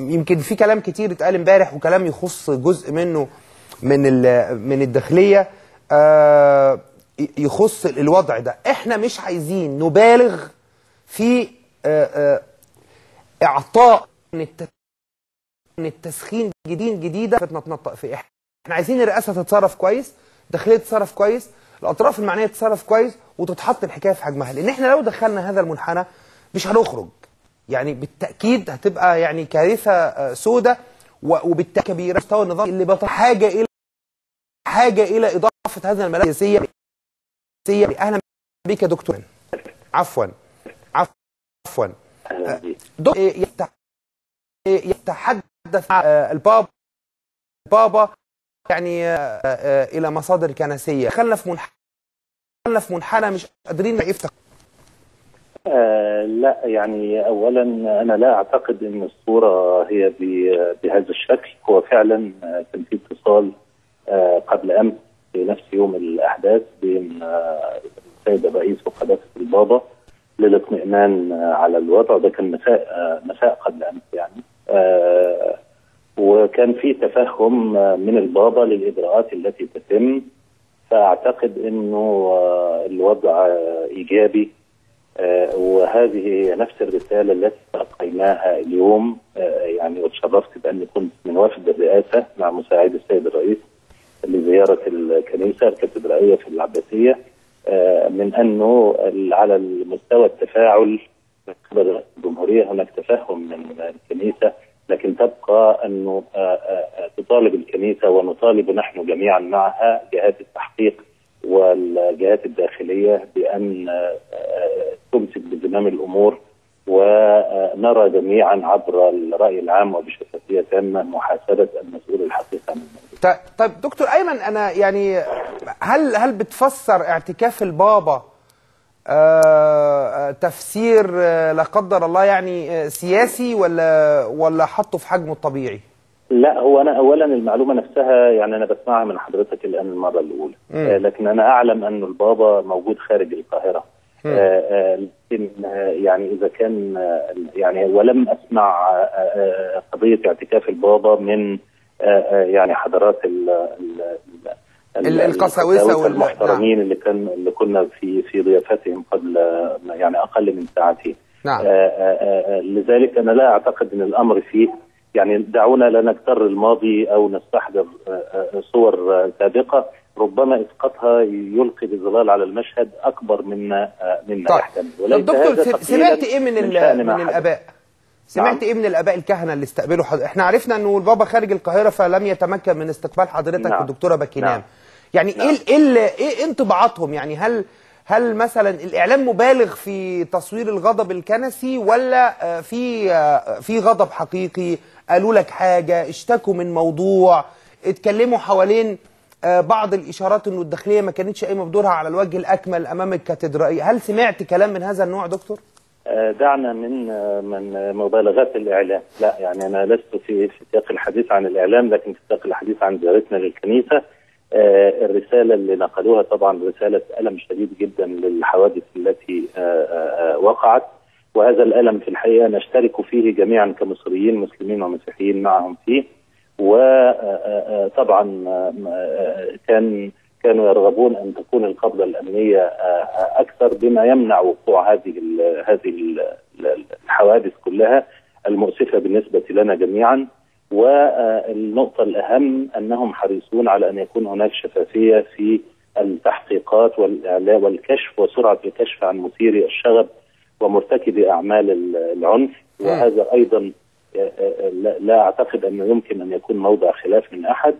يمكن في كلام كتير اتقال امبارح وكلام يخص جزء منه من الداخليه يخص الوضع ده. احنا مش عايزين نبالغ في اعطاء من التسخين جديده نتنطق فيه. احنا عايزين الرئاسه تتصرف كويس، الداخليه تتصرف كويس، الاطراف المعنيه تتصرف كويس، وتتحط الحكايه في حجمها، لان احنا لو دخلنا هذا المنحنى مش هنخرج. يعني بالتاكيد هتبقى يعني كارثه سوداء، وبالتاكيد كبيره مستوى النظام اللي حاجه الى اضافه هذا الملف السياسيه. اهلا بك يا دكتور. عفوا يتحدث البابا يعني الى مصادر كنسيه. خلنا في منحنى مش قادرين يفتح. لا يعني اولا انا لا اعتقد ان الصوره هي بهذا الشكل. هو فعلا كان في اتصال قبل امس في نفس يوم الاحداث بين السيد الرئيس وقداسه البابا للاطمئنان على الوضع. ده كان مساء قبل امس يعني. وكان في تفهم من البابا للاجراءات التي تتم، فاعتقد انه الوضع ايجابي. وهذه هي نفس الرساله التي تلقيناها اليوم يعني. وتشرفت باني كنت من وفد الرئاسه مع مساعد السيد الرئيس لزياره الكنيسه الكاتدرائيه في العباسيه، من انه على المستوى التفاعل من قبل الجمهوريه هناك تفهم من الكنيسه، لكن تبقى انه تطالب الكنيسه ونطالب نحن جميعا معها جهات التحقيق والجهات الداخلية بأن تمسك بزمام الأمور، ونرى جميعا عبر الرأي العام وبشفافية تامة محاسبة المسؤول الحقيقي عن الموضوع. طيب دكتور أيمن، أنا يعني هل بتفسر اعتكاف البابا تفسير لا قدر الله يعني سياسي ولا حطه في حجمه الطبيعي؟ لا، هو انا اولا المعلومه نفسها يعني انا بسمعها من حضرتك الان المره الاولى. لكن انا اعلم ان البابا موجود خارج القاهره. لكن يعني اذا كان يعني ولم اسمع قضيه اعتكاف البابا من يعني حضرات القساوسه والمحترمين اللي كنا في ضيافتهم قبل يعني اقل من ساعتين. نعم. لذلك انا لا اعتقد ان الامر فيه يعني. دعونا لا نكتر الماضي او نستحضر صور سابقه ربما اسقاطها يلقي بظلال على المشهد اكبر مما يحتمل. طيب دكتور، سمعت ايه من الاباء؟ سمعت ايه من الاباء الكهنه اللي استقبلوا احنا عرفنا انه البابا خارج القاهره فلم يتمكن من استقبال حضرتك والدكتوره باكينام. يعني ايه انطباعاتهم؟ يعني هل مثلا الاعلام مبالغ في تصوير الغضب الكنسي، ولا في غضب حقيقي؟ قالوا لك حاجه، اشتكوا من موضوع، اتكلموا حوالين بعض الاشارات انه الداخليه ما كانتش قايمه بدورها على الوجه الاكمل امام الكاتدرائيه؟ هل سمعت كلام من هذا النوع دكتور؟ دعنا من مبالغات الاعلام. لا يعني انا لست في سياق الحديث عن الاعلام، لكن في سياق الحديث عن زيارتنا للكنيسه. الرساله اللي نقلوها طبعا رساله الم شديد جدا للحوادث التي وقعت، وهذا الالم في الحقيقه نشترك فيه جميعا كمصريين مسلمين ومسيحيين معهم فيه. وطبعا كانوا يرغبون ان تكون القبضه الامنيه اكثر بما يمنع وقوع هذه الحوادث كلها المؤسفه بالنسبه لنا جميعا. والنقطه الاهم انهم حريصون على ان يكون هناك شفافيه في التحقيقات والاعلام والكشف وسرعه الكشف عن مثيري الشغب ومرتكبي اعمال العنف. وهذا ايضا لا اعتقد انه يمكن ان يكون موضع خلاف من احد.